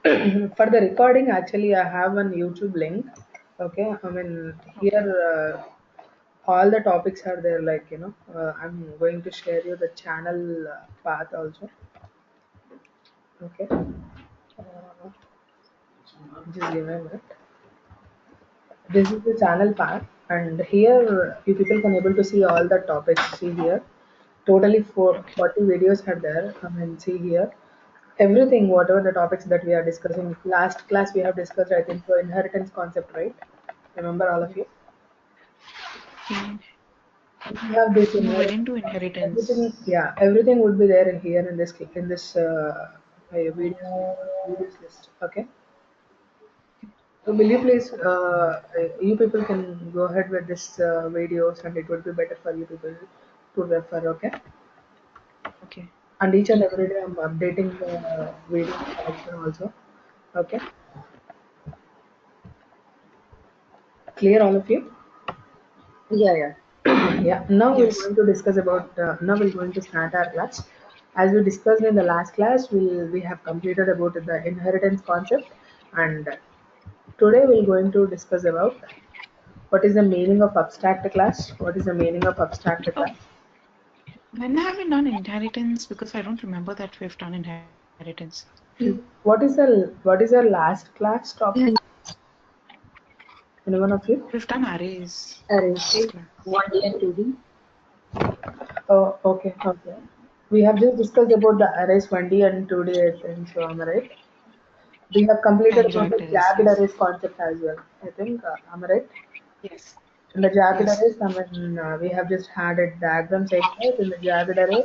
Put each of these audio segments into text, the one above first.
For the recording, actually, I have one YouTube link. Okay, I mean here Okay. all the topics are there. Like I'm going to share you the channel path also. Okay, just give me a minute. This is the channel path, and here you people can able to see all the topics. See here, totally Okay. 40 videos are there. I mean, see here, everything, whatever the topics that we are discussing. Last class we have discussed, I think, the inheritance concept, right? Remember all of Yes. you? In, We have this no, I inheritance didn't do concept. Everything, inheritance. yeah, everything would be there in here in this videos list. Okay. So will you please, you people can go ahead with this videos, and it would be better for you people to refer. Okay. Okay. And each and every day I'm updating the video collection also. Okay. Clear all of you? Yeah, yeah. Yeah, now we're Yes. going to discuss about. Now we're going to start our class. As we discussed in the last class, we have completed about the inheritance concept, and today we're going to discuss about what is the meaning of abstract class. What is the meaning of abstract Oh, class? when have we done inheritance? Because I don't remember that we've done inheritance. What is our last class topic? And Anyone of you? We've done arrays last arrays, class. 1D and 2D. Oh, okay, okay. We have just discussed about the arrays 1D and 2D, I think. So am I right? We have completed And about the jagged arrays, jagged yes. arrays concept as well. I think. Am I right? Yes. In the jagged Yes. arrays, I mean, we have just had a diagram saying that in the jagged array,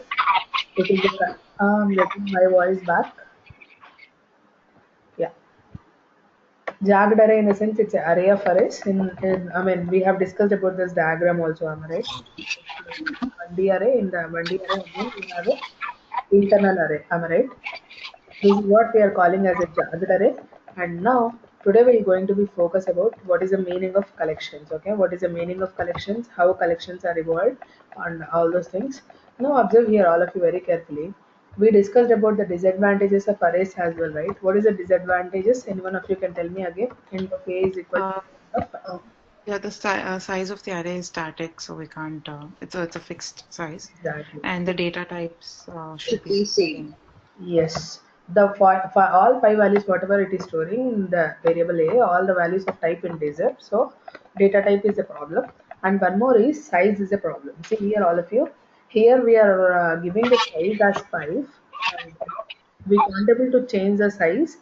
it is the getting my voice back. Yeah, jagged array in a sense it's an array of arrays. I mean, we have discussed about this diagram also. Am I right? 1D array, in the 1D array again we have a internal array. Am I right? This is what we are calling as a jagged array. And now today we are going to be focused about what is the meaning of collections. Okay, what is the meaning of collections, how collections are evolved, and all those things. Now observe here all of you very carefully. We discussed about the disadvantages of arrays as well, right? What is the disadvantages? Anyone of you can tell me again. Int of a is equal Uh, to of yeah, the size of the array is static, so we can't. It's a fixed size, exactly. and the data types should Should be be same. same. Yes, the for all five values, whatever it is storing in the variable A, all the values of type integer. So data type is a problem, and one more is size is a problem. See here, all of you. Here we are giving the size as 5, and we can't able to change the size.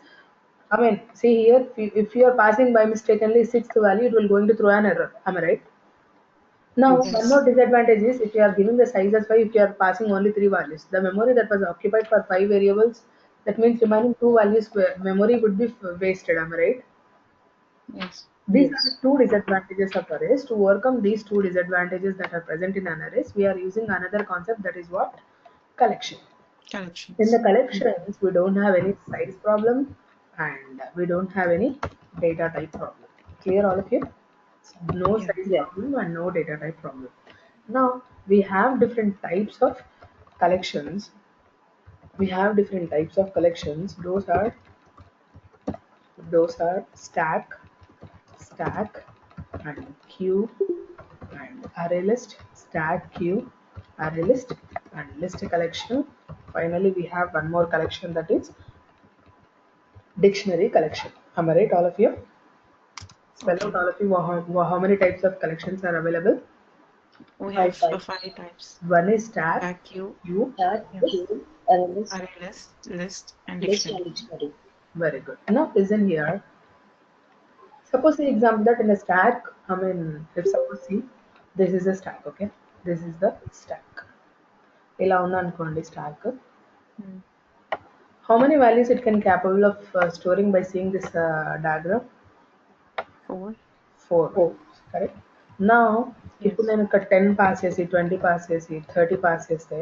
I mean, see here, if you are passing by mistakenly sixth value, it will going to throw an error. Am I right? Now, Yes. one more Yes. disadvantage is if you are giving the size as 5, if you are passing only 3 values, the memory that was occupied for 5 variables, that means remaining 2 values memory would be wasted. Am I right? Yes. These are the Yes. two disadvantages of arrays. To overcome these two disadvantages that are present in an arrays, we are using another concept, that is what? Collection. In the Collections. collections, we don't have any size problem, and we don't have any data type problem. Clear all of you? No Yeah. size Yeah. problem and no data type problem. Now we have different types of collections. We have different types of collections. Those are stack, and queue, and array list, stack, queue, array list, and list collection. Finally, we have one more collection, that is dictionary collection. Am I right, all of you? Spell out Okay. all of you how many types of collections are available. We Five have types. five types: One is stack, stack, queue, queue, Tag, yeah, list. queue, array list, array list, list, and list and dictionary. dictionary. Very good. Now listen here. Suppose the example that in a stack, I mean, if suppose see, this is a stack, okay? This is the stack. ఇలా ఉందనుకోండి stack. Hmm. How many values it can capable of storing by seeing this diagram? Four. 4 Oh, values, correct? Now, ఇప్పుడు Yes. నేను ఒక 10 pass చేసి 20 pass చేసి 30 pass చేస్తే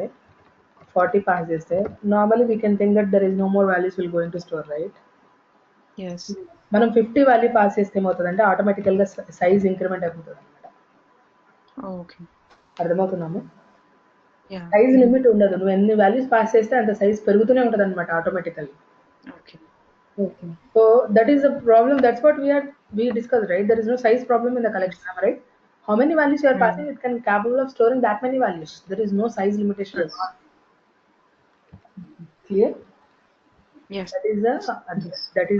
40 pass చేస్తే normally we can think that there is no more values will going to store, right? Yes. మనం 50 value pass చేస్తే ఏమవుతుందంటే ఆటోమేటికల్‌గా సైజ్ ఇంక్రిమెంట్ అయిపోతదనమాట. Oh, okay. అర్థమవుతుందాము? Yeah. సైజ్ లిమిట్ ఉండదు. నువ్వు ఎన్ని వాల్యూస్ పాస్ చేస్తే అంత సైజ్ పెరుగుతూనే ఉంటదనమాట automatically. Okay. Okay. So that is the problem. That's what we discussed, right? There is no size problem in the collection, Yes. am I right? How many values you are Mm. passing, it can capable of storing that many values. There is no size limitation at Yes. all. Clear? Yes. That is the Yes. that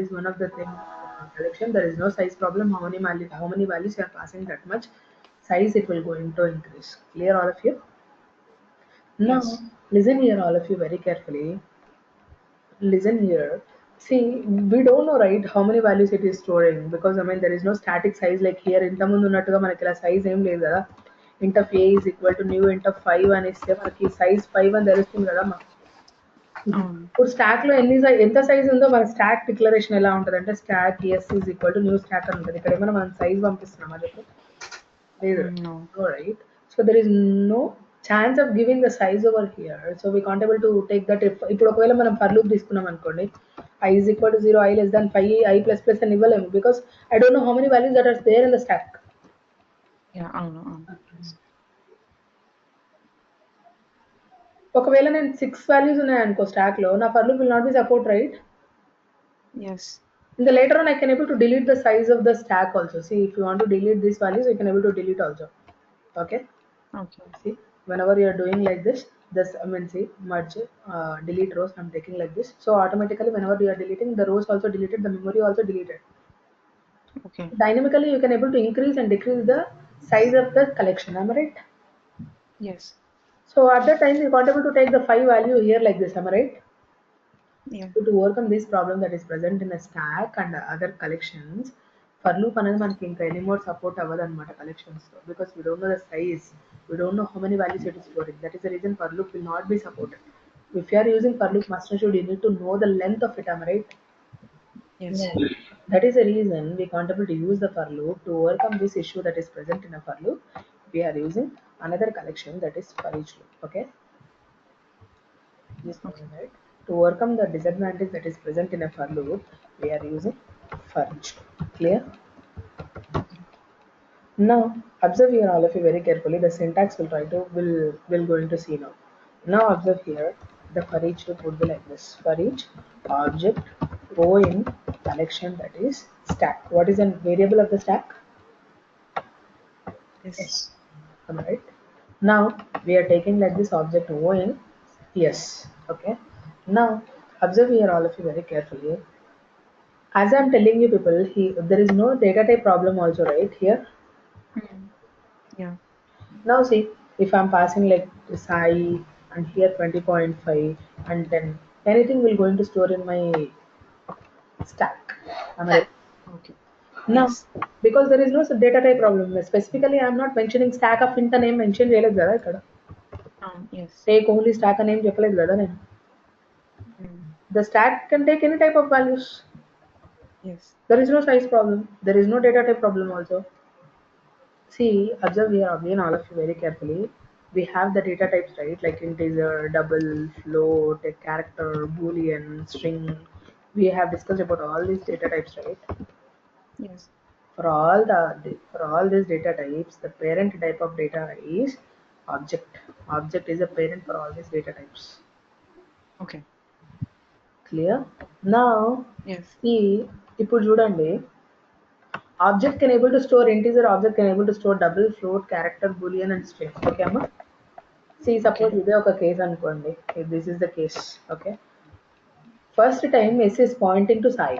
is one of the things collection. There is no size problem. How many values you are passing, that much size it will going to increase. Clear, all of you? Now Yes. listen here, all of you, very carefully. Listen here. See, we don't know, right, how many values it is storing, because I mean there is no static size like here. ఇంతకుముందు ఉన్నట్టుగా మనకి ఇలా size ఏం లేదు కదా. Int of a is equal to new int of 5 అని ఇస్తే మనకి size 5 అని తెలుస్తుంది కదా. ఇప్పుడు స్టాక్ లో ఎంత సైజ్ ఉందో మన స్టాక్ డిక్లరేషన్ ఎలా ఉంటుంది అంటే stack s is equal to new stack అని ఉంటుంది. ఇక్కడ ఏమైనా మనం సైజ్ పంపిస్తున్నామా చెప్పు? లేదు, No. Right? So there is no chance of giving the size over here. So we can't able to take that. ఇప్పుడు ఒకవేళ మనం ఫర్ లూప్ తీసుకున్నాం అనుకోండి, i is equal to 0, i less than 5, i plus plus అని ఇవ్వలేము, because I don't know how many values that are there in the stack. Yeah. అవును. ఒకవేళ నేను 6 వాల్యూస్ ఉన్నాయనుకో స్టాక్ లో, నా for loop will not be support, right? Yes. In the later on, I can able to delete the size of the stack also. See, if you want to delete these values, you can able to delete also. Okay. Okay. See, whenever you are doing like this I mean, see, merge, delete rows. I'm taking like this. So automatically, whenever you are deleting, the rows also deleted, the memory also deleted. Okay. Dynamically, you can able to increase and decrease the size of the collection. Am I right? Yes. So at that time, you can't able to take the 5 value here like this. Am I right? Yeah. So to overcome this problem that is present in a stack and other collections, for loop అనేది మనకి ఇంకా anymore support అవ్వదు అనమాట collections లో, because we don't know the size, we don't know how many values it is storing. That is the reason for loop will not be supported. If you are using for loop, Okay. must and should, you need to know the length of it. Am I right? Yes. Yeah. That is the reason we can't able to use the for loop. To overcome this issue that is present in a for loop, we are using another collection, that is for each loop. Okay. Yes, Okay. right. To overcome the disadvantage that is present in a for loop, we are using for each. Clear? Okay. Now observe here, all of you, very carefully. The syntax will try to will going to see now. Now observe here. The for each loop would be like this. For each object O in collection, that is stack. What is the variable of the stack? Yes. Yes. Am I right? Now we are taking like this object O in yes. Okay. Now observe here, all of you, very carefully. As I'm telling you people, there is no data type problem also, right here. Mm. Yeah. Now see, if I'm passing like psi and here 20.5 and 10, anything will going to store in my stack. Am I right? Okay. Now, Yes. because there is no data type problem, specifically I'm not mentioning stack of int name mention చేయలేదు కదా ఇక్కడ. Yes. Take only stack name చెప్పలేదు కదా నేను. Mm. The stack can take any type of values. Yes. There is no size problem. There is no data type problem also. See, observe here again, all of you, very carefully. We have the data types, right? Like integer, double, float, a character, boolean, string. We have discussed about all these data types, right? Yes. For all these data types, the parent type of data is object. Object is a parent for all these data types. Okay. Clear? Now, Yes. see, ఇప్పుడు చూడండి, object can able to store integer, object can able to store double, float, character, boolean and string. Okay, amma? See, suppose Okay. ఇదే ఒక case అనుకోండి. If this is the case, okay. First time S is pointing to Sai,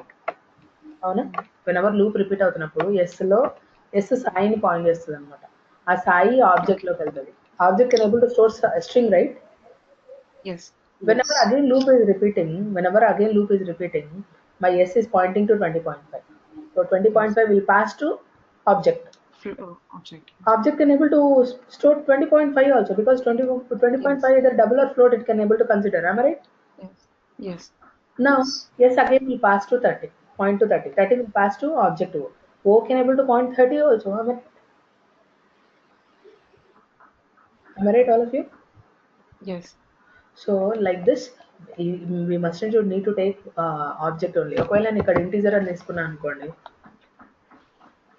అవునా? Mm. Whenever loop repeat అవుతున్నప్పుడు S లో S సాయిని point చేస్తుంది అనమాట. ఆ Sai object Okay. లోకి వెళ్తుంది. Object can able to store string, right? Yes. Yes. Whenever again loop is repeating, my S is pointing to 20.5. So Yes. 20.5 will pass to object. Object. Object can able to store 20.5 also, because 20.5 Yes. either double or float it can able to consider. Am I right? Yes. Yes. Now, Yes. yes, again will pass to 30, point to 30. 30 will pass to object O. O can able to point 30 also. Am I right, all of you? Yes. So like this, we must and should need to take object only. ఒకవేళ నేను ఇక్కడ integer అని తీసుకున్నాను అనుకోండి,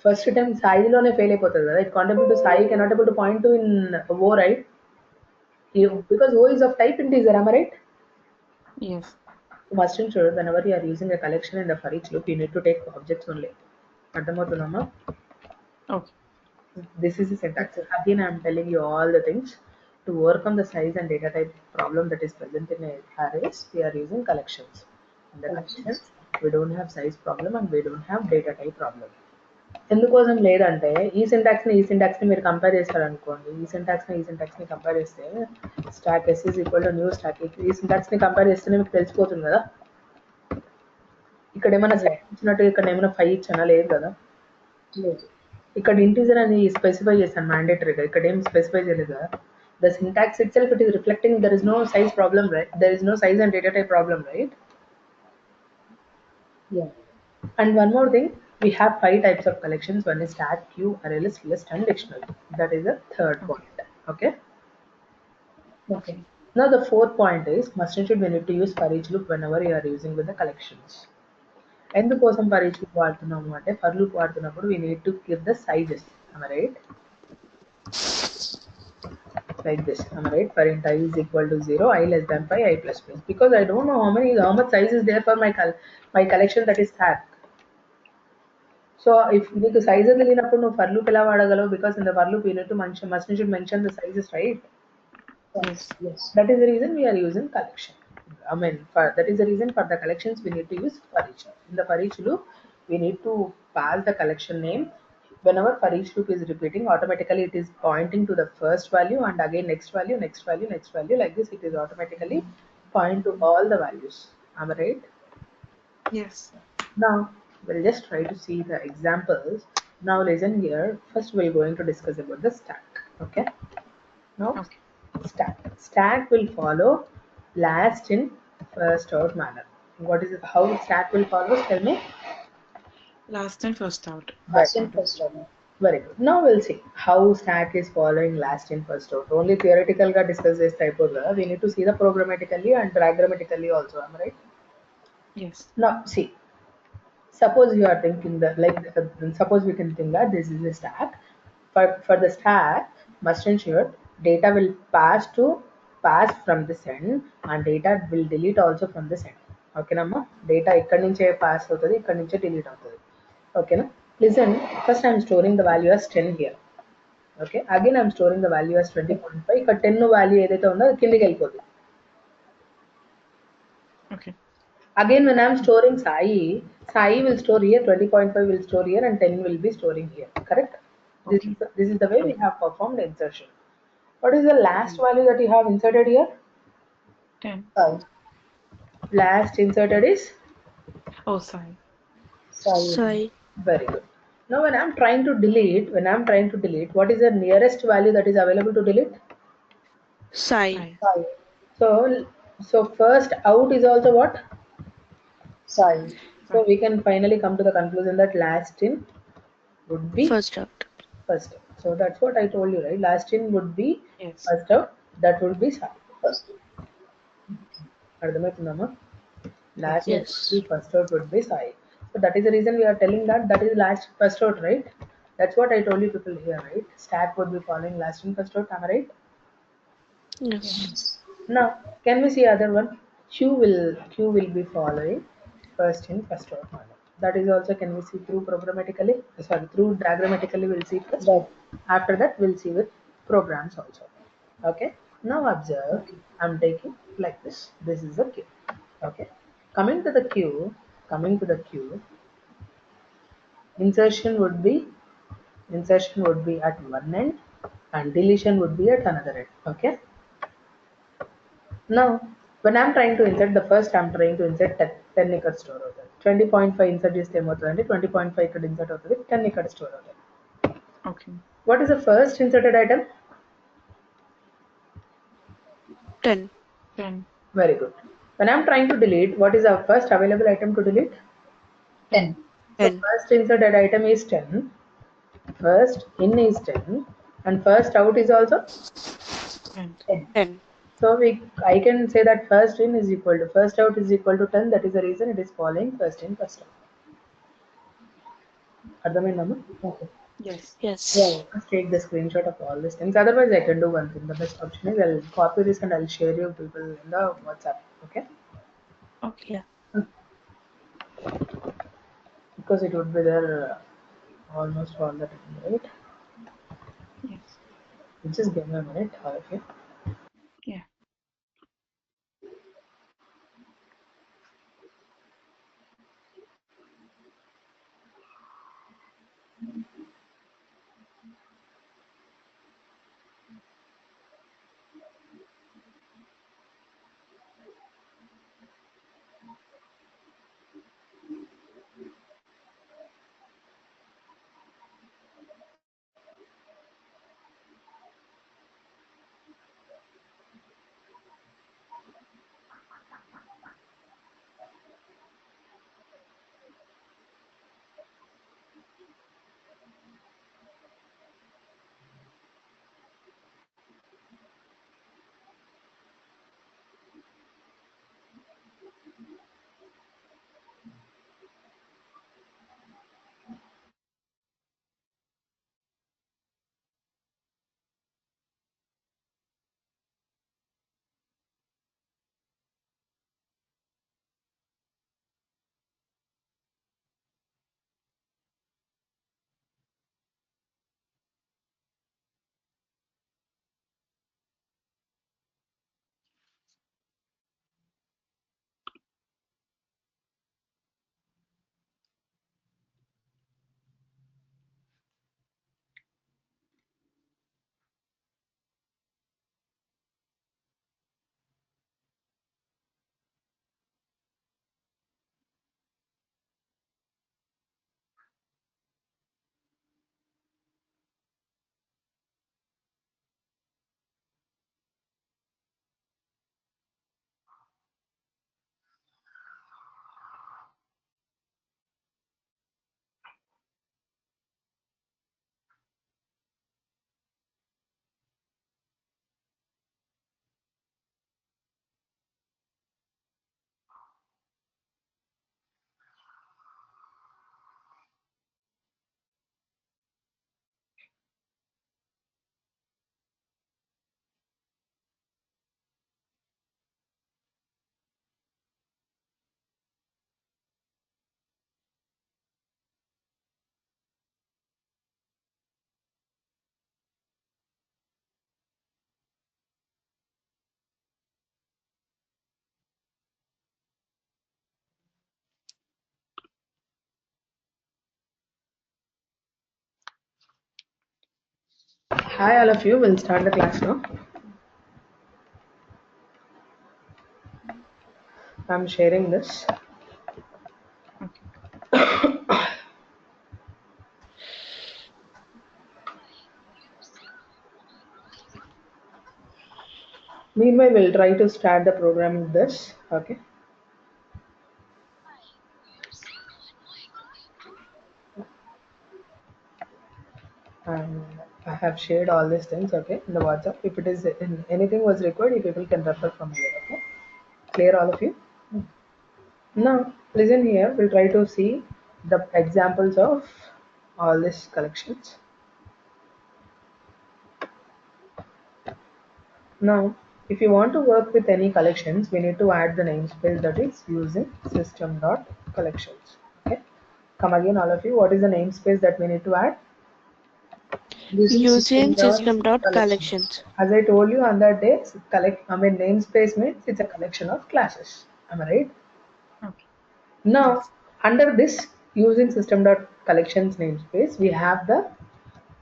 first time సాయిలోనే fail అయిపోతుంది కదా. It contribute to Sai cannot able to point to in O, right? Yeah. Because O is of type integer, am I right? Yes. You must ensure whenever you are using a collection in the for each loop, you need to take objects only. అర్థమవుతుందమ్మా? Okay. This is the syntax. Okay. Again, I am telling you all the things. To overcome the size and data type problem that is present in arrays, we are using collections. In the Collections. collections, we don't have size problem and we don't have data type problem. ఎందుకోసం లేదంటే ఈ సింటాక్స్ని మీరు compare చేస్తారనుకోండి, ఈ సింటాక్స్ని compare చేస్తే stack s is equal to new stack, ఈ సింటాక్స్ని కంపేర్ చేస్తేనే మీకు తెలిసిపోతుంది కదా. ఇక్కడ ఏమైనా Yeah. సైజ్ ఇచ్చినట్టు ఇక్కడ ఏమైనా 5 ఇచ్చానా? లేదు కదా. లేదు. ఇక్కడ ఇంటీజర్ అని స్పెసిఫై చేశాను మ్యాండేటరీగా, ఇక్కడ ఏం స్పెసిఫై చేయలేదు కదా. The syntax itself it is reflecting there is no size problem, right? There is no size and data type problem, right? Yeah. And one more thing, we have 5 types of collections. One is stack, queue, arraylist, list, and dictionary. That is the third point. Okay. Okay. Now the fourth point is must and should we need to use for each loop whenever you are using with the collections. ఎందుకోసం for each loop వాడుతున్నాము అంటే, for loop వాడుతున్నప్పుడు we need to give the sizes. Am I right? Like this. Am I right? For int I is equal to 0, I less than 5, I plus 5. Because I don't know how much size is there for my collection that is stack. So if నీకు size తెలియనప్పుడు నువ్వు for loop ఎలా వాడగలవు? Because in the for loop you need to must should mention the sizes, right? Yes. Yes. That is the reason we are using collection. That is the reason for the collections we need to use for each. In the for each loop, we need to pass the collection name. Whenever for each loop is repeating, automatically it is pointing to the first value and again next value, next value, next value. Like this, it is automatically point to all the values. Am I right? Yes. Now, we'll just try to see the examples. Now, listen here. First, we're going to discuss about the stack. Okay? Now, Okay. stack. Stack will follow last in first out manner. What is it? How stack will follow? Tell me. Last and first out. Last in first order. Very good. Now we'll see how stack is following last in first out. Only theoretical ga discuss this type of. We need to see the programmatically and diagrammatically also. Am I right? Yes. Now, see. Suppose you are thinking that suppose we can think that this is a stack. For the stack, must ensure data will pass from this end and data will delete also from this end. Okay namma? Data ikkadi nunche pass avutadi, ikkadi nunche delete avutadi. Okay na? Listen, first I am storing the value as 10 here. Okay, again I am storing the value as 20.5. ఇక్కడ 10 value ఏదైతే ఉందో అది కిందికి వెళ్ళిపోతుంది. Okay. Again, when I am storing Sai will store here, 20.5 will store here, and 10 will be storing here. Correct? Okay. This is the way we have performed insertion. What is the last value that you have inserted here? 10. Sorry. Last inserted is? Oh, sorry. Sorry. Very good. Now, when I am trying to delete, what is the nearest value that is available to delete? Psi. Sorry. So first out is also what? Sorry. So we can finally come to the conclusion that last in would be First out. first out. So that's what I told you, right? Last in would be Yes. first out. That would be Sai. First. అర్థమవుతుందమ్మా? Last Yes. would be first out would be Sai. So that is the reason we are telling that is last first out, right? That's what I told you people here, right? Stack would be following last in first out. Am I right? Yes. Now, can we see other one? Q will be following first in first out manner. That is also can we see through programmatically? Sorry, through diagrammatically we'll see first. Right. After that we'll see with programs also. Okay. Now observe. Okay. I'm taking like this. This is the queue. Okay. Coming to the queue. Insertion would be at one end and deletion would be at another end. Okay. Now, when I'm trying to insert the first, I'm trying to insert 10 ఇక్కడ store అవుతుంది. 20.5 insert చేస్తే ఏమవుతుందంటే 20.5 ఇక్కడ insert అవుతుంది, 10 ఇక్కడ store అవుతుంది. Okay. What is the first inserted item? 10. 10. Very good. When I'm trying to delete, what is our first available item to delete? 10. So 10. first inserted item is 10. First in is 10 and first out is also 10. 10. so I can say that first in is equal to first out is equal to 10. That is the reason it is following first in first out. అర్థమైందమ్మా? Okay. Yes. Yes. Yeah. Just take the screenshot of all these things. Otherwise, I can do one thing. The best option is I'll copy this and I'll share you people in the WhatsApp. Okay. Okay. Yeah. Because it would be there almost all the time, right? Yes. Just give me a minute, all of you. Yeah. Hi, all of you. We'll start the class now. I'm sharing this. Okay. Meanwhile, we'll try to start the program with this. Okay. And I have shared all these things. Okay, in the WhatsApp. If it is in anything was required, you people can refer from here. Okay. Clear, all of you? Now, listen here. We'll try to see the examples of all these collections. Now, if you want to work with any collections, we need to add the namespace that is using system.collections. Okay. Come again, all of you. What is the namespace that we need to add? Using Using system dot system.collections. collections. As I told you on that day, namespace means it's a collection of classes. Am I right? Okay. Now, Yes. under this using system.collections namespace, we have the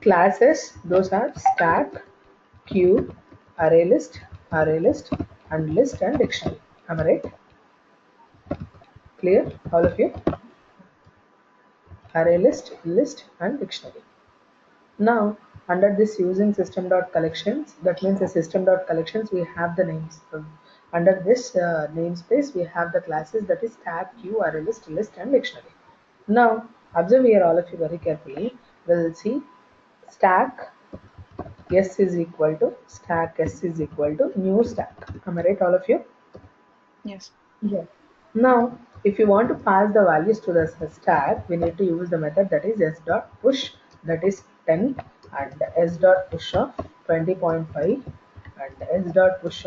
classes. Those are stack, queue, arraylist, and list and dictionary. Am I right? Clear, all of you? Arraylist, list, and dictionary. Now, under this using system.collections, that means the system.collections, we have the names. Under this namespace, we have the classes that is tag, queue, arraylist, list, and dictionary. Now, observe here all of you very carefully. We'll see stack s is equal to new stack. Am I right, all of you? Yes. Yes. Now, if you want to pass the values to the stack, we need to use the method that is s dot push, that is 10, and s dot push of 20.5, and s dot push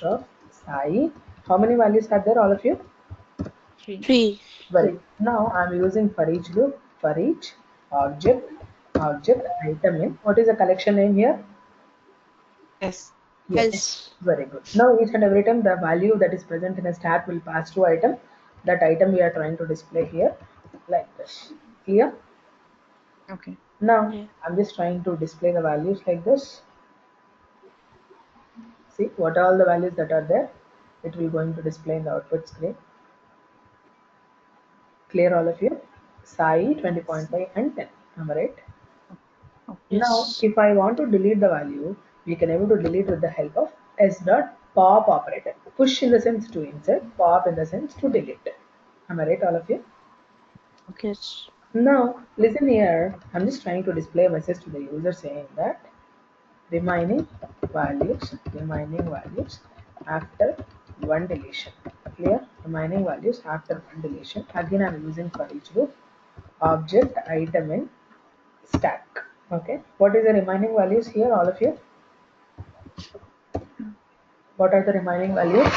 of sai, How many values are there, all of you? 3. 3. Very good. Now I'm using for each loop, for each object, item in. What is the collection name here? S. Yes. S. Very good. Now each and every time the value that is present in a stack will pass to item. That item we are trying to display here like this. Clear? Okay. Now Yeah. I'm just trying to display the values like this. See what are all the values that are there. It will going to display in the output screen. Clear, all of you? Sai 20.5 and 10. Am I right? Okay. Now, Yes. if I want to delete the value, we can able to delete with the help of s dot pop operator. Push in the sense to insert, pop in the sense to delete. Am I right, all of you? Yes. Now, listen here. I'm just trying to display a message to the user saying that remaining values after one deletion. Clear? Remaining values after one deletion. Again, I'm using for each loop object item in stack. Okay. What is the remaining values here, all of you? What are the remaining values?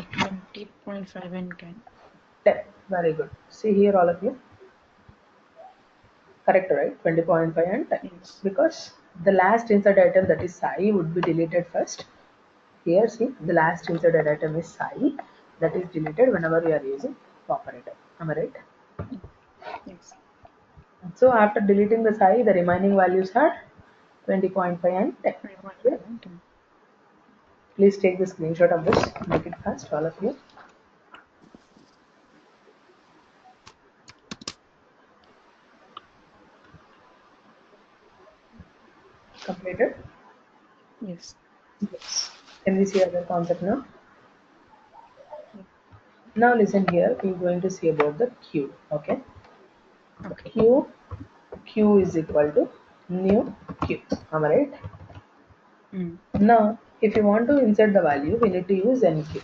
20.5 and 10. 10. Very good. See here, all of you. Correct, right? 20.5 and 10. Yes. Because the last insert item, that is Sai, would be deleted first. Here, see, the last inserted item is Sai. That is deleted whenever we are using operator. Am I right? Yes. So after deleting the Sai, the remaining values are 20.5 and 10. 20.5 Okay? and 10. Please take the screenshot of this. Make it fast, all of you. Completed. Yes. Yes. Can we see other concept now? Yeah. Now listen here. We're going to see about the queue. Okay. Okay. Q is equal to new queue. Am I right? Mm. Now, if you want to insert the value, we need to use NQ.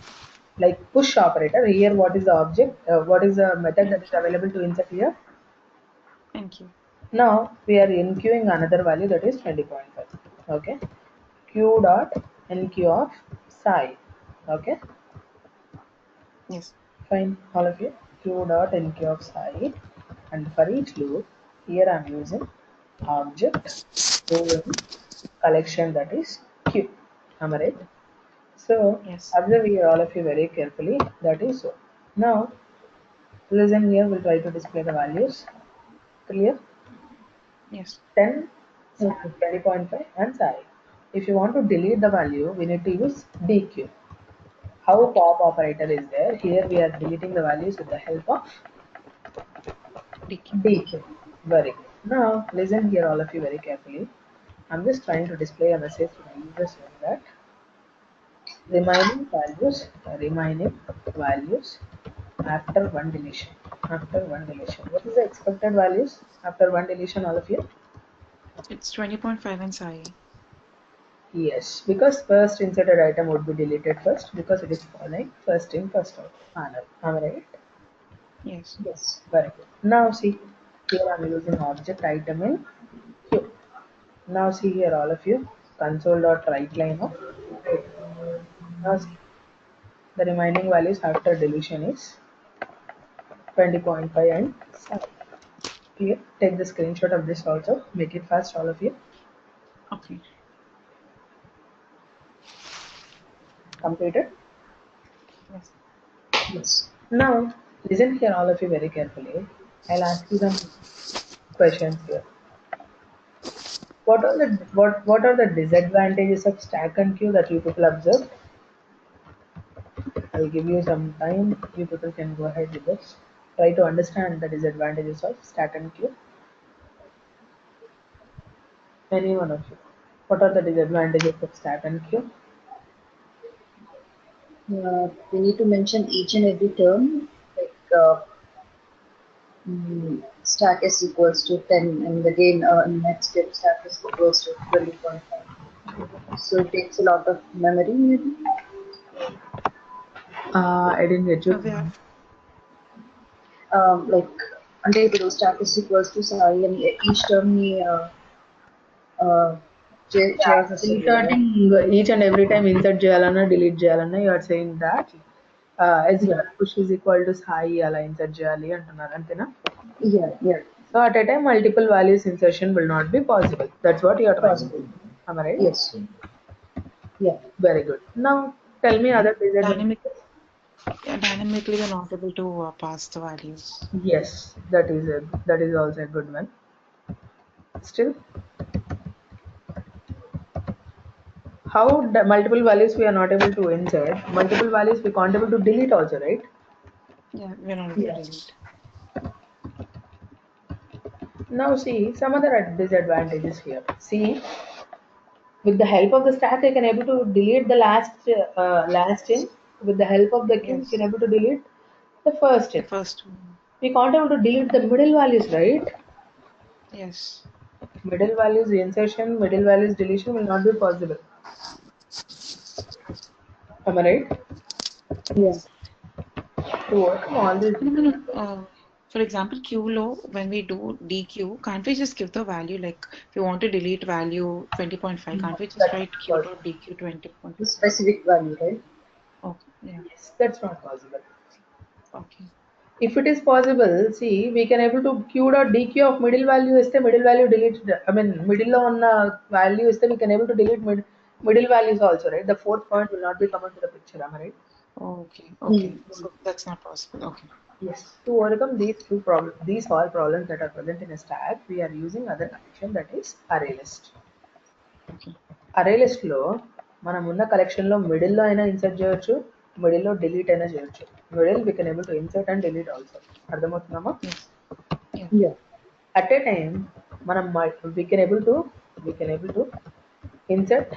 Like push operator. Here, what is the object? What is the method that is Thank you. available to insert here? Thank you. Now we are enqueuing another value that is 20.5. Okay. Q dot NQ of Sai. Okay. Yes. Fine, all of you. Q dot NQ of Sai. And for each loop, here I am using object in collection that is Q. Am I right? So Yes. observe here all of you very carefully. That is so. Now listen here. We'll try to display the values. Clear? Yes. 10, Okay. 20.5 and Sai. If you want to delete the value, we need to use DQ. How Okay. pop operator is there? Here we are deleting the values with the help of DQ. DQ. Very good. Now listen here all of you very carefully. I'm just trying to display a message to the user saying that remaining values after one deletion. After one deletion. What is the expected values after one deletion, all of you? It's 20.5 and Sai. Yes, because first inserted item would be deleted first because it is following first in first out manner. Am I right? Yes. Yes. Very good. Now see, here I am using object item in queue. Now see here all of you, console.write line of queue. Now see, the remaining values after deletion is 20.5 and 7. Clear? Take the screenshot of this also. Make it fast, all of you. Okay. Completed. Yes. Yes. Now, listen here, all of you, very carefully. I'll ask you some questions here. What are the disadvantages of stack and queue that you people observed? I'll give you some time. You people can go ahead with this. Try to understand the disadvantages of stack and queue. Any one of you. What are the disadvantages of stack and queue? We need to mention each and every term, like stack is equals to 10, and again, next step stack is equals to 20.5. So it takes a lot of memory, maybe. I didn't get We you. have Like అంటే ఇప్పుడు stack is equals to Sai అని each term ని uh, చేయాల్సి వస్తుంది కదా. Inserting each and every time insert చేయాలన్నా delete చేయాలన్నా you are saying that Yeah, push is equal to Sai అలా insert చేయాలి అంటున్నారు అంతేనా? yeah, So at a time multiple values insertion will not be possible. That's what you are trying to possible. say. Am I right? Yes. Yeah. Very good. Now tell me other Dynamic, disadvantages. yeah, dynamically we're not able to pass the values. Yes, that is also a good one. Still, how multiple values we are not able to insert, multiple values we can't able to delete also, right? Yeah, we're not able to Yeah. delete. Now see some other disadvantages here. See, with the help of the stack, I can able to delete the last in. With the help of the queue, we Yes, can able to delete the first the in. first one. We can't able to delete the middle values, right? Yes, Middle values insertion, middle values deletion will not be possible. Am I right? Yeah. yes. To overcome all these And then, disadvantages. for example, Q low, when we do DQ, can't we just give the value like if you want to delete value 20.5, No, can't we just that's write not Q possible. dot DQ The 20.5? specific value, right? Okay, yeah, Yes, that's not possible. okay. If it is possible, see, we can able to q dot dq of middle value is the middle value delete. I mean, middle on value is the we can able to delete middle values also, right? The fourth point will not be come into the picture, am I right? Okay, Mm. okay. So that's not possible. Okay. Yes. To overcome these two problems, these all problems that are present in a stack, we are using other connection that is arraylist. Okay. అరేలిస్ట్ లో మనం ఉన్న collection లో middle లో అయినా insert చేయొచ్చు, middle లో delete అయినా చేయొచ్చు. Middle we can able to insert and delete also. అర్థమవుతుందమ్మా? Yes. Yeah. Yeah. At a time మనం we can able to we can able to insert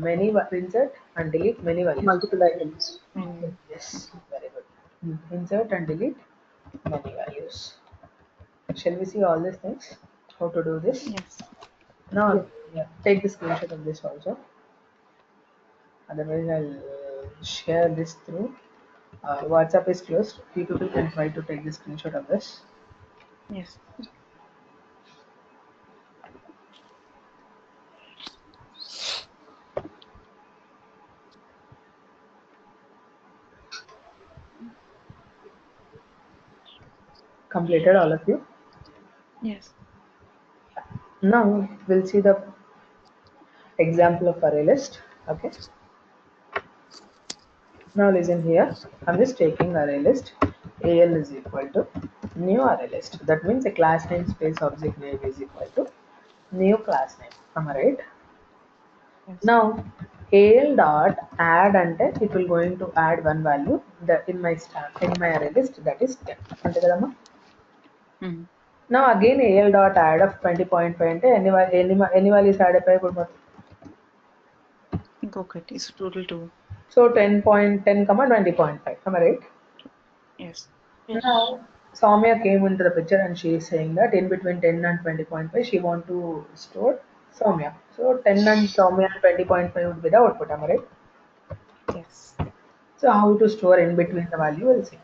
many insert and delete many values. Multiple items. Okay. Yes, very good. Insert and delete many values. Shall we see all these things? How to do this? Yes. Now, Yeah. yeah, take the screenshot of this also. Otherwise, I'll share this through. WhatsApp is closed. You people can try to take the screenshot of this. Yes. Completed all of you. Yes. Now we'll see the example of array list. Okay. Now listen here. I'm just taking array list. AL is equal to new array list. That means a class name space object name is equal to new class name. Am I right? Yes. Now AL dot add and it will going to add one value that in my stack in my array list, that is 10. అంతే కదమ్మా? Mm. Now again AL dot add of 20.5 అంటే ఎన్ని values add అయిపోయాయి ఇప్పుడు మొత్తం? Okay. It's total 2. So 10.10 comma 20.5. Am I right? Yes. Now Yes. Soumya came into the picture and she is saying that in between 10 and 20.5 she want to store Soumya. So 10 and Soumya and 20.5 would be the output. Am I right? Yes. So how to store in between the value, we'll see.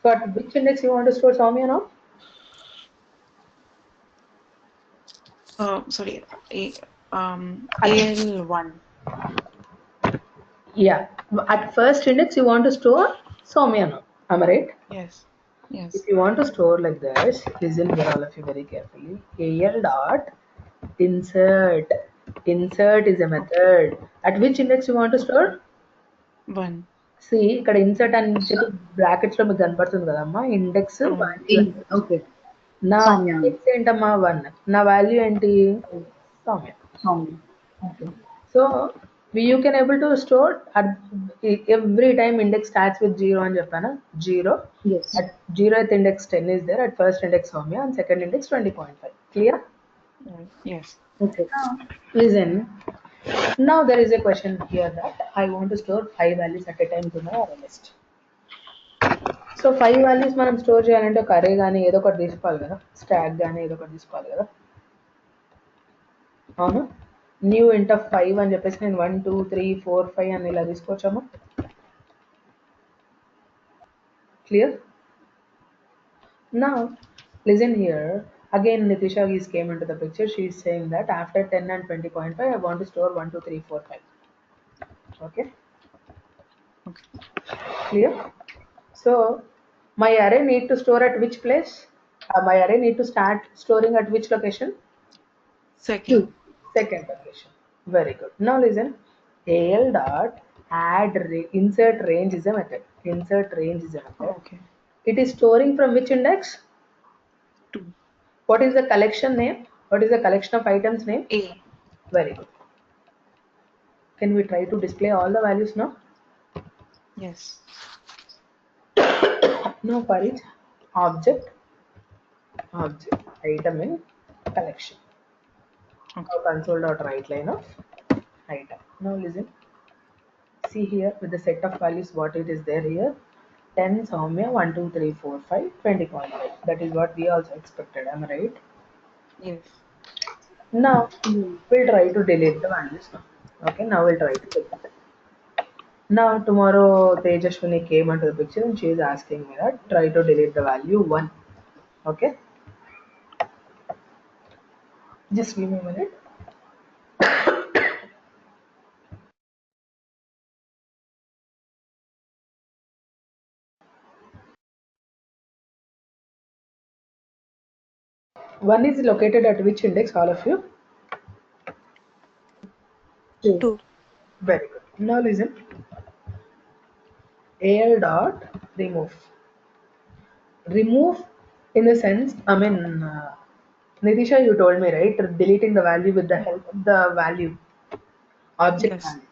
So at which index you want to store Soumya now? Sorry. At, AL1. yeah. At first index you want to store Soumya now. Am I right? Yes. If Yes. you want to store like this, listen here all of you very carefully. AL dot insert. Insert is a Okay. method. At which index you want to store? Okay. 1. See, ఇక్కడ insert అని చెప్పి brackets లో మీకు కనపడుతుంది కదమ్మా, index value. Okay. నా Soumya. Index ఏంటమ్మా 1, నా వాల్యూ ఏంటి Soumya. Soumya. Okay. So you can able to store at every time index starts with 0 అని చెప్పాను. 0 Yes. at 0th index 10 is there, at first index Soumya and second index 20.5. Clear? Right. Yes. Okay. Listen, now there is a question here that I want to store 5 values at a time to my array list. So 5 values మనం store చేయాలంటే ఒక అరే కానీ ఏదో ఒకటి తీసుకోవాలి కదా, stock కానీ ఏదో ఒకటి తీసుకోవాలి కదా. అవును, న్యూ ఇంట్ ఆఫ్ 5 అని చెప్పేసి నేను 1 2 3 4 5 అని ఇలా తీసుకోవచ్చామా? Clear? Now listen here, Again, Nitisha is came into the picture. She is saying that after 10 and 20.5, I want to store 1, 2, 3, 4, 5. Okay, Okay. clear? So my array need to store at which place? My array need to start storing at which location? Second. 2. Second location. Very good. Now listen. AL dot insert range is a method. Insert range is a method. Okay. It is storing from which index? 2. What is the collection name? What is the collection of items name? A. Very good. Can we try to display all the values now? Yes. No, for each object, item in collection. Okay. Now console.write line of item. Now listen. See here with the set of values what it is there here. 10 Soumya 1, 2, 3, 4, 5, 20.5. That is what we also expected. Am I right? Yes. Now Mm. we'll try to delete the values now. Okay, now we'll try to delete. Now tomorrow Tejaswini came into the picture and she is asking me that try to delete the value 1. Okay, just give me a minute. One is located at which index, all of you? 2. 2. Very good. Now listen. Al dot remove. Remove in the sense, I mean, Nitisha, you told me, right? Deleting the value with the help of the value, object Yes. value.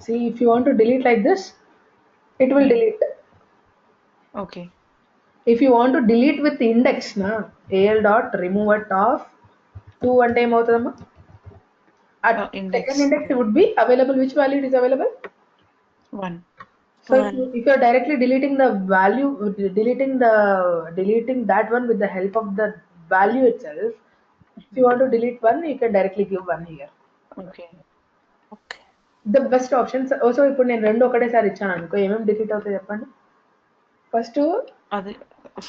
See, if you want to delete like this, it will delete. Okay. If you want to delete with the index, na, al dot remove at of 2 one time అవుతుందమ్మా. At second Index. index it would be available. Which value it is available? 1. So 1. if you're directly deleting the value, deleting that one with the help of the value itself. If you want to delete one, you can directly give one here. Okay. Okay. The best options also ఇప్పుడు నేను రెండు ఒకటేసారి ఇచ్చాను అనుకో ఏమేమి delete అవుతాయి చెప్పండి. First అది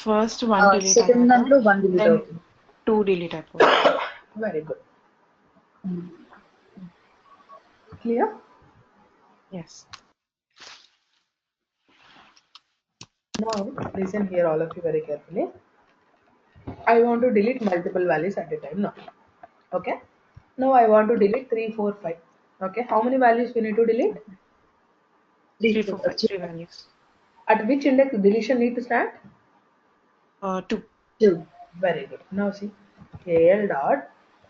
ఫస్ట్ 1 డిలీట్ సెకండ్ అయ్యాక దాంట్లో 1 డిలీట్ దెన్ అవుతుంది. 2 డిలీట్ అయిపోతుంది. Very good. Mm. Clear? Yes. Now listen here all of you very carefully. I want to delete multiple values at a time now. Okay. Now I want to delete 3, 4, 5. Okay. How many values we need to delete? 3, 3, 4, 4, 5. 3 values. At which index deletion need to start? 2. 2. Very good. Now see, al dot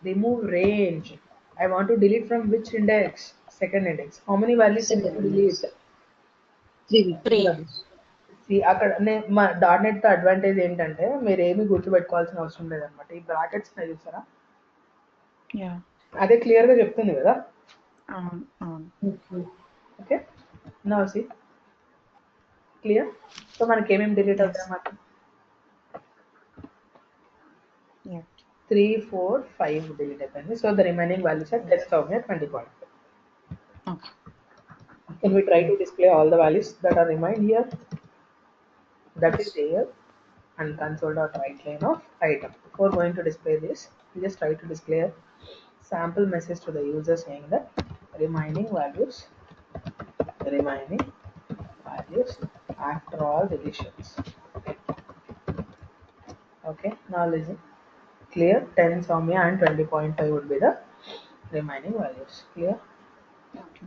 remove range. I want to delete from which index? Second index. How many values you need to Second delete? 3 3. values. See, అక్కడ మా dot net advantage ఏంటంటే మీరు ఏమి గుర్తుపెట్టుకోవాల్సిన అవసరం లేదన్నమాట. ఈ brackets చూసారా, యా. అదే క్లియర్ గా చెప్తుంది కదా. అవును. అవును. Okay. ఓకే, నా సి క్లియర్. సో మనకి ఏమేమి డిలీట్ అవుతాయి ఎస్. అన్నమాట? యా. 3, 4, 5 డిలీట్ అయిపోయింది. So the remaining values are 10 Soumya 20.5. Okay. Can we try to display all the values that are remained here? That is yes. there, and console.write line of item. Before going to display this, we just try to display a sample message to the user saying that remaining values after all deletions. Okay, now listen. Clear? 10 Soumya and 20.5 would be the remaining values. Clear? Okay.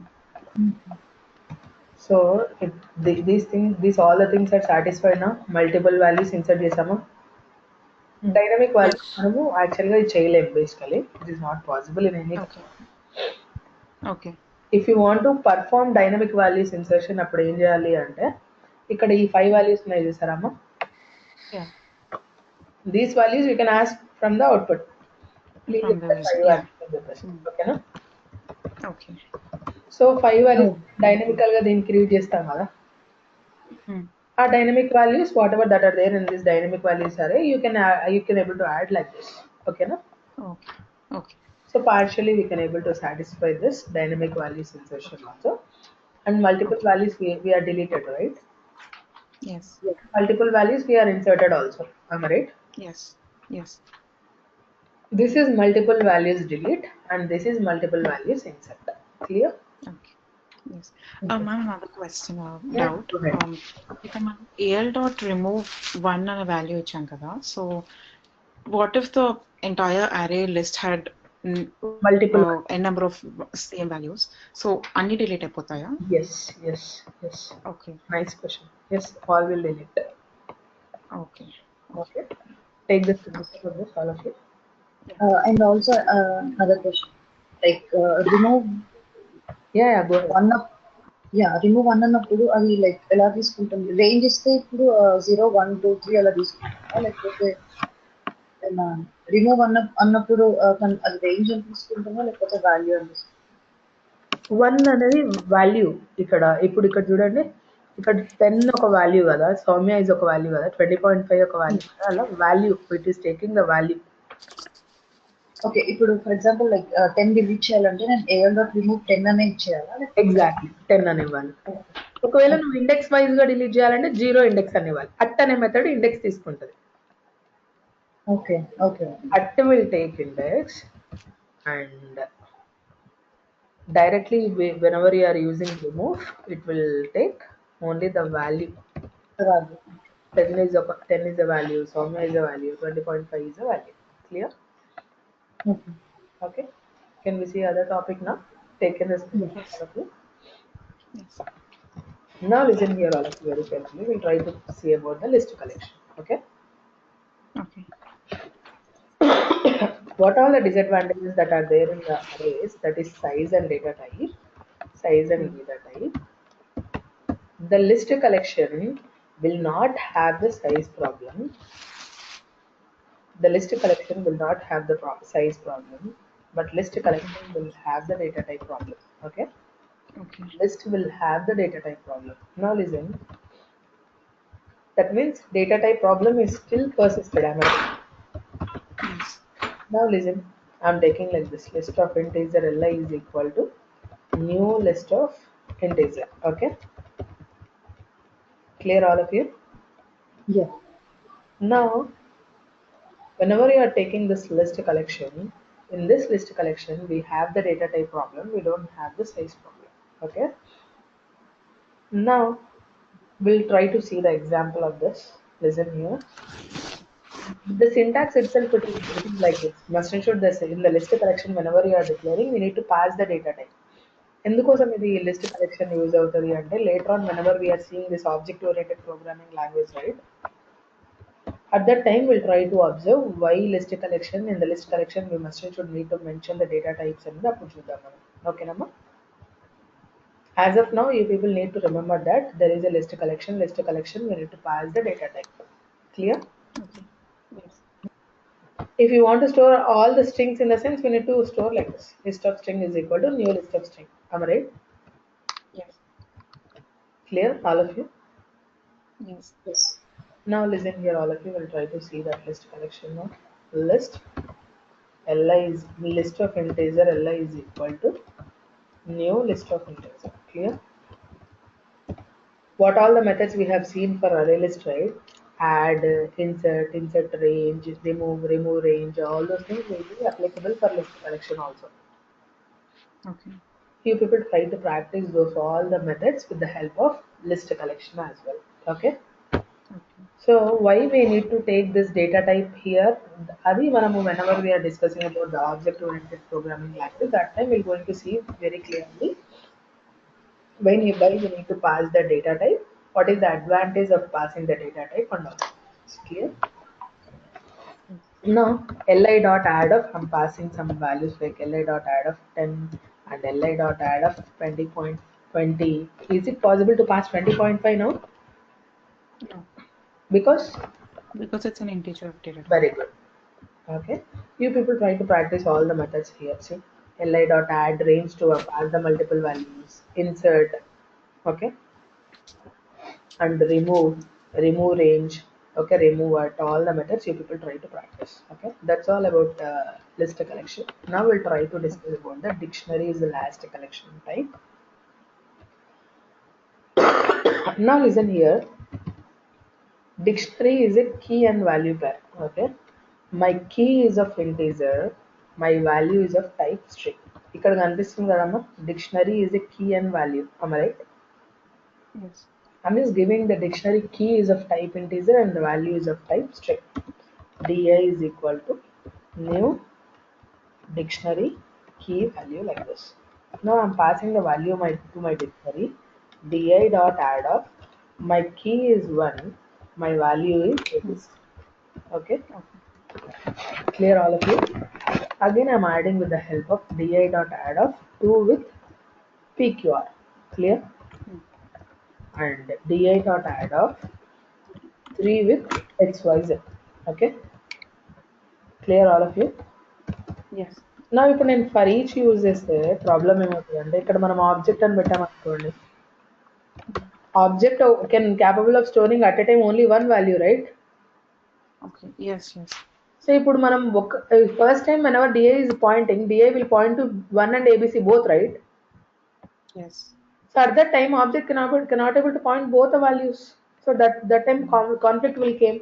So if these all the things are satisfied now. Multiple values insert చేసామా? Dynamic values Yes. మనము యాక్చువల్గా ఇది చేయలేము. Basically it is not possible in any. Okay. Okay. If you want to perform dynamic values insertion అప్పుడు ఏం చేయాలి అంటే ఇక్కడ ఈ 5 వాల్యూస్ ఉన్నాయి చూసారమ్మా, yeah. These values you can ask from the output. Please from the 5 yeah. Values అని చెప్పేసి. ఓకేనా? Okay. So 5 values Okay. Dynamical గా దీన్ని క్రియేట్ చేస్తాం కదా. ఆ dynamic values what ever that are there in this dynamic values array you can able to add like this. ఓకేనా? Okay. Okay. So partially we can able to satisfy this dynamic values insertion also, and multiple Okay. values we are deleted, right? Yes. Multiple values we are inserted also. Am I right? Yes. Yes. This is multiple values delete and this is multiple values insert. Clear? Okay. Yes. Okay. Ma'am, another question, Yeah, doubt. go ahead. If I'm al dot remove one and a value ఇచ్చాం కదా, so what if the entire array list had Multiple n number of same values? So అన్ని delete అయిపోతాయా? yes. Okay. Nice question. Yes, all will delete. Okay. Okay. Take the Okay. screenshot of this, all of you. And also another question, like remove Yeah, go ahead. one up, yeah, remove one అన్నప్పుడు అది like ఎలా తీసుకుంటుంది? Range ఇస్తే ఇప్పుడు 0 1 2 3 అలా తీసుకుంటుందా, లేకపోతే remove అన్నప్పుడు అది రేంజ్ అని తీసుకుంటుందా, లేకపోతే వాల్యూ అని తీసుకుంటుందా? 1 అనేది వాల్యూ. ఇప్పుడు ఇక్కడ చూడండి, ఇక్కడ 10 ఒక వాల్యూ కదా, సౌమ్య ఇస్ ఒక వాల్యూ కదా, 20.5 ఒక వాల్యూ కదా, అలా value it is taking the value. Okay, ఇప్పుడు ఫర్ ఎగ్జాంపుల్ లైక్ 10 డిలీట్ చేయాలంటే నేను ఏఎల్ డాట్ రిమూవ్ 10 అనే ఇచ్చేయాలా, లేకపోతే ఎగ్జాక్ట్లీ 10 అనేవ్వాలి. ఒకవేళ నువ్వు ఇండెక్స్ వైజ్ గా డిలీట్ చేయాలంటే 0 ఇండెక్స్ అనేవ్వాలి. అట్ అనే మెథడ్ ఇండెక్స్ తీసుకుంటది. Okay okay At will take index and directly whenever you are using remove, it will take only the value. Value. 10 is a value, Soumya is a value, 20.5 is a value. Clear? Okay. Okay. Can we see other topic now? Taken this Yes. of you. Yes. Now listen here all of you very carefully. We'll try to see about the list collection. Okay. Okay. What are the disadvantages that are there in the arrays? That is size and data type. Size and data type. The list collection will not have the size problem. The list collection will not have the size problem, but list collection will have the data type problem. Okay. Okay. List will have the data type problem. Now listen. That means data type problem is still persisted. Am I right? Yes. Now listen. I'm taking like this list of integer li is equal to new list of integer. Okay. Clear all of you? Yeah. Now, whenever you are taking this list collection, in this list collection, we have the data type problem. We don't have the size problem. Okay. Now, we'll try to see the example of this. Listen here. The syntax itself it is like this. Must ensure this in the list collection, whenever you are declaring, we need to pass the data type. ఎందుకోసం ఇది list collection use అవుతుంది అంటే later on whenever we are seeing this object oriented programming language right, at that time we'll try to observe why list collection. In the list collection we must and should need to mention the data types and the okay nama. As of now you people need to remember that there is a list collection we need to pass the data type. Clear? Okay. Yes. If you want to store all the strings, in the sense we need to store like this, list of string is equal to new list of string. Am I right? Yes. Clear all of you? Yes. Yes. Now listen here all of you, will try to see that list collection now. List li is list of integer li is equal to new list of integer. Clear? What all the methods we have seen for array list, right? Add, insert range, remove range, all those things will be applicable for list collection also. Okay. You people try to practice those all the methods with the help of list collection as well. Okay. Okay. So why we need to take this data type here? Adi manamu whenever we are discussing about the object-oriented programming language, that time we're going to see very clearly why we need to pass the data type. What is the advantage of passing the data type and all? It's clear. Yes. Now li dot add of, I'm passing some values like li dot add of 10 and li dot add of 20.20. Is it possible to pass 20.5 now? No, Because because it's an integer of data type. very good. Okay. You people try to practice all the methods here. See, li dot add range to pass the multiple values, insert, okay, and remove range, okay, remove at all the methods you people try to practice. Okay, that's all about list collection. Now we'll try to discuss about the dictionary is the last collection type. Now listen here. Dictionary is a key and value pair. Okay. my key is of integer, my value is of type string. ఇక్కడ కనిపిస్తుంది కదమ్మా, dictionary is a key and value. Am I right? Yes. I'm just giving the dictionary key is of type integer and the value is of type string. Di is equal to new dictionary key value like this. Now I'm passing the value to my dictionary. Di dot add of my key is 1, my value is this. Okay, clear all of you? Again I'm adding with the help of di dot add of 2 with pqr. Clear? And di dot add of 3 with xyz. Okay, clear all of you? Yes. నా ఇప్పుడు నేను for each use చేస్తే problem ఏమవుతుందంటే, ఇక్కడ మనం object అని పెట్టామనుకోండి, object can capable of storing at a time only one value, right? Okay. Yes. Yes. So ఇప్పుడు మనం first time whenever DI is pointing, DI will point to 1 and abc both, right? Yes. So at that time object cannot able to point both the values, so that time conflict will came.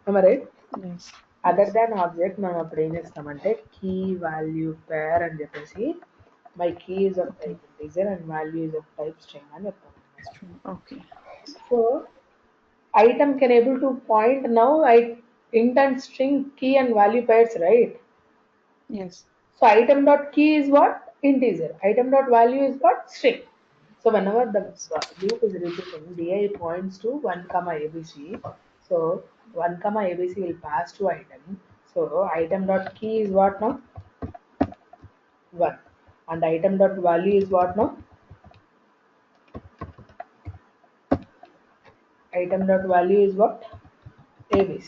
Am I right? Yes. Other than object మనం అప్పుడు ఏం చేస్తామంటే key value pair అని చెప్పేసి my key is of type integer and value is of type string అని చెప్తాం. Okay. So item can able to point now int and string key and value pairs, right? Yes. So item dot key is what? Integer. Item dot value is what? String. So whenever the loop is repeating, di points to 1 comma abc. So 1 comma abc will pass to item. So item dot key is what now? 1. And item dot value is what now? Item dot value is what? abc.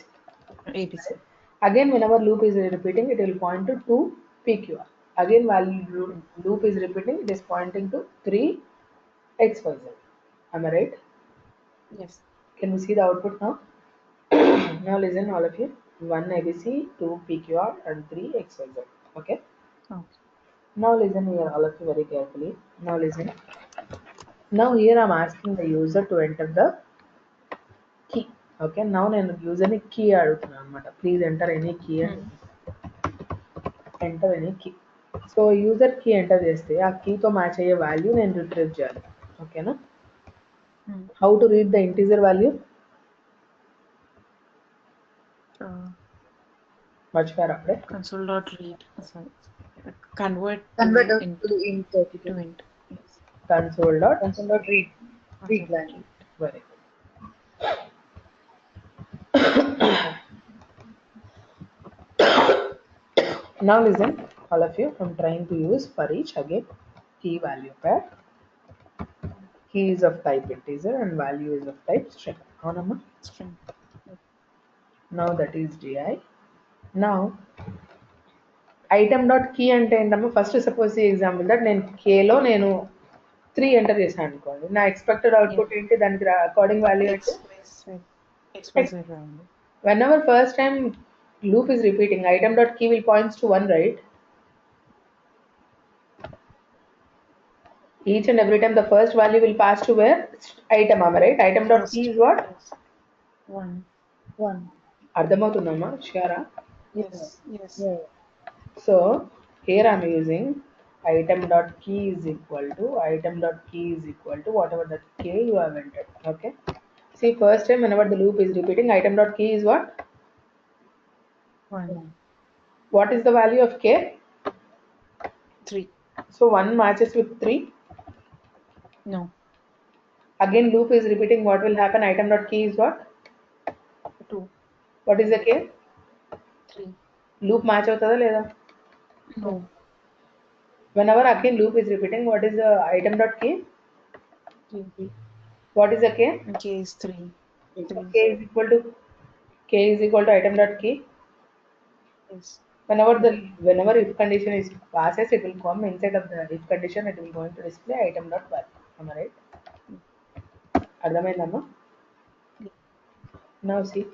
ABC. Again whenever loop is repeating, it will point to 2 pqr. Again loop is repeating, it is pointing to 3 xyz. Am I right? Yes. Can we see the output now? Now listen all of you. 1 abc, 2 pqr and 3 xyz. Okay, Okay. now listen here all of you very carefully. Now listen. Now here I'm asking the user to enter the key. Okay, now నేను user ని key అడుగుతున్నాను అనమాట. Please enter any key and enter any key. So user key enter చేస్తే ఆ కీతో match అయ్యే value నేను retrieve చేయాలి. ఓకేనా? How to read the integer value? మర్చిపోయారు అప్పుడే. Console dot read. Sorry. Convert int. to int To 32. int. Yes. Console dot Read line. very good. Now listen all of you, I'm trying to use for each again key value pair. Key is of type integer and value is of type string. Avunamma? String. Now that is di. Now item dot key అంటే ఏంటమ్మా? First suppose ఈ example that నేను కేలో నేను 3 enter చేశాను అనుకోండి, నా expected output ఏంటి, దానికి అకార్డింగ్ వాల్యూ అంటే XYZ round. whenever first time loop is repeating, item dot key will points to 1, right? Each and every time the first value will pass to where? Item, am I right? Item dot key is what? Yes. 1. 1. అర్థమవుతుందమ్మా? షూరా? Yes. Yes. Yeah. So here I'm using item dot key is equal to whatever that k you have entered. Okay, see first time whenever the loop is repeating, item dot key is what? 1. What is the value of k? 3. So 1 matches with 3. No. Again loop is repeating, what will happen? Item dot key is what? 2. What is the k? 3. Loop match అవుతుందా లేదా? No. Whenever again loop is repeating, what is the item dot key? 3. What is the k? K is 3. K is equal to item dot key. Yes. Whenever if condition is passes, it will come inside of the if condition, it will going to display item dot value. Am I right? అర్థమైందమ్మా? Now see,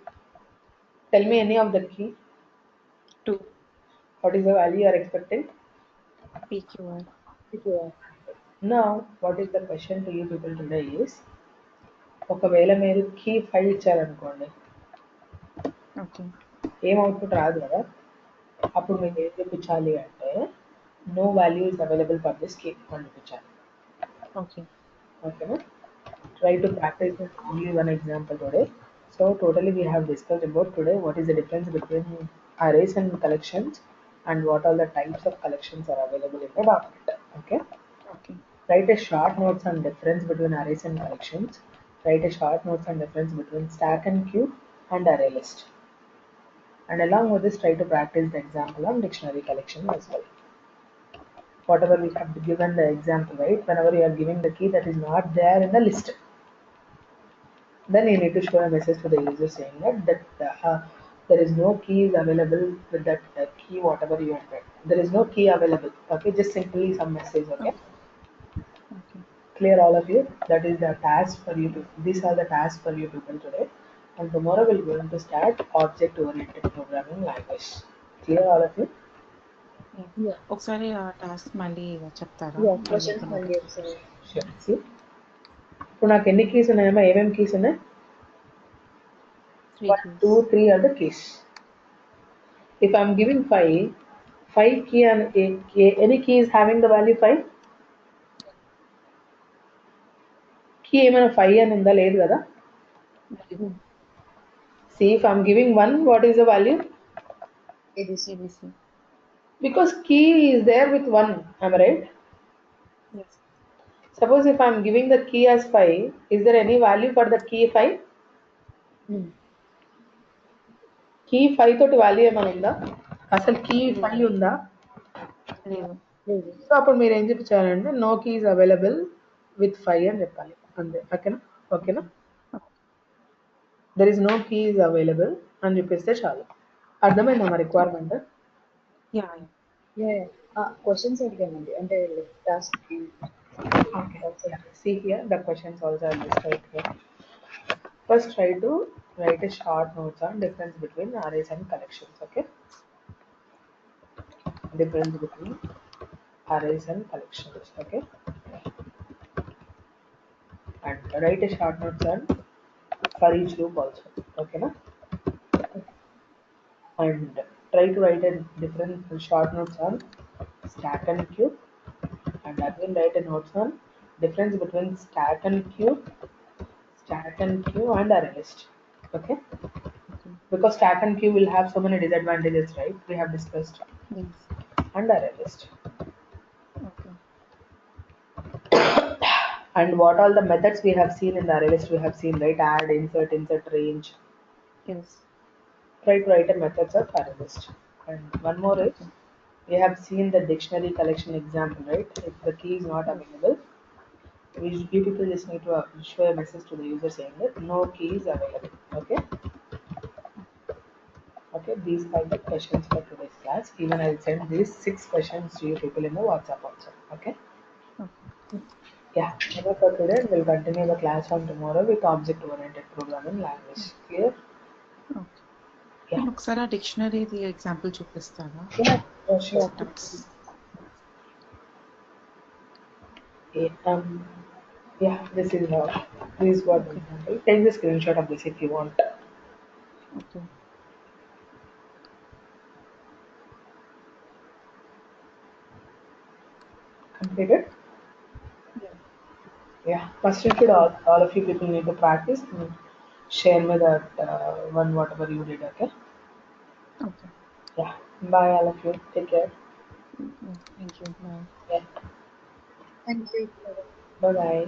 tell me any of the key. 2. What is the value you are expecting? PQR. Now what is the question to you people today is, ఒకవేళ మీరు key 5 ఇచ్చారనుకోండి, Okay. ఏం output రాదు కదా, అప్పుడు మీకు ఏం చూపించాలి అంటే no value is available for this key అని చూపించాలి. Okay. ఓకేనా? Try to practice with only one example today. So totally we have discussed about today what is the difference between arrays and collections and what all the types of collections are available in the document. Okay. Okay. Write a short notes on difference between arrays and collections. Write a short notes on difference between stack and queue and array list. And along with this, try to practice the example on dictionary collection as well. Whatever we have given the example, right? Whenever you are giving the key that is not there in the list, then you need to show a message to the user saying that there is no keys available with that key whatever you entered. There is no key available. Okay, just simply some message. Okay, Okay. Okay. clear all of you. That is the task for you to. These are the tasks for you people today. And tomorrow we're going to start object-oriented programming language. Clear all of you? Yeah. Yeah. ఒకసారి ఆ task మళ్ళీ చెప్తారా? Yeah. మళ్ళీ Questions ఒక మళ్ళీ note. ఒకసారి. Sure. See, ఇప్పుడు నాకు ఎన్ని కీస్ ఉన్నాయమ్మా? ఏమేమి కీస్ ఉన్నాయి? 3 1, keys. 2, 3 are the keys. If I'm giving 5 key and any key is having the value 5, key ఏమైనా 5 అని ఉందా? లేదు కదా. See, if I'm giving 1, what is the value? ABC. ABC. Because key is there with 1, am I right? Yes. Suppose if I'm giving the key as 5, is there any value for the key 5? Key 5 తోటి value ఏమైనా ఉందా? అసలు key 5 ఉందా? లేదు. లేదు. So అప్పుడు మీరు ఏం చెప్పించాలంటే నో కీస్ అవైలబుల్ విత్ 5 అని చెప్పాలి అంతే. ఓకేనా? ఓకేనా? There is no keys available అని చెప్పేస్తే చాలు. అర్థమైందా మా రిక్వైర్మెంట్? యా. క్వశ్చన్స్ అడిగామండి, అంటే టాస్క్ కి. Okay. Yeah. See here, the questions also are listed here. First, try to write a short notes on difference between arrays and collections. Okay. Difference between arrays and collections. Okay. And write a short notes on for each loop also. Okay, na? And try to write a different short notes on stack and queue. And again write a notes on difference between stack and queue and arraylist. Okay. Okay. Because stack and queue will have so many disadvantages, right? We have discussed. Yes. And arraylist. Okay. And what all the methods we have seen in the arraylist we have seen, right? Add, insert range. Yes. Try to write a methods of arraylist. And one more is Okay. we have seen the dictionary collection example, right? If the key is not Yes. available, you people just need to show a message to the user saying that no key is available. Okay. Okay, these are the questions for today's class. Even I'll send these 6 questions to you people in the WhatsApp also. Okay. Okay. Yeah, enough for today. We'll continue the class on tomorrow with object-oriented programming language. Clear? Okay. Yeah. ఒకసారి ఆ డిక్షనరీది example చూపిస్తారా? Yeah, sure. Yeah, yeah, this is what Okay. take the screenshot of this if you want. Okay. Completed? Yeah. Yeah, first you should all of you people need to practice and share me that one whatever you did. Okay. Okay. Yeah. Bye all of you. Take care. Yeah. Thank you. Bye. Yeah. Thank you. Bye bye.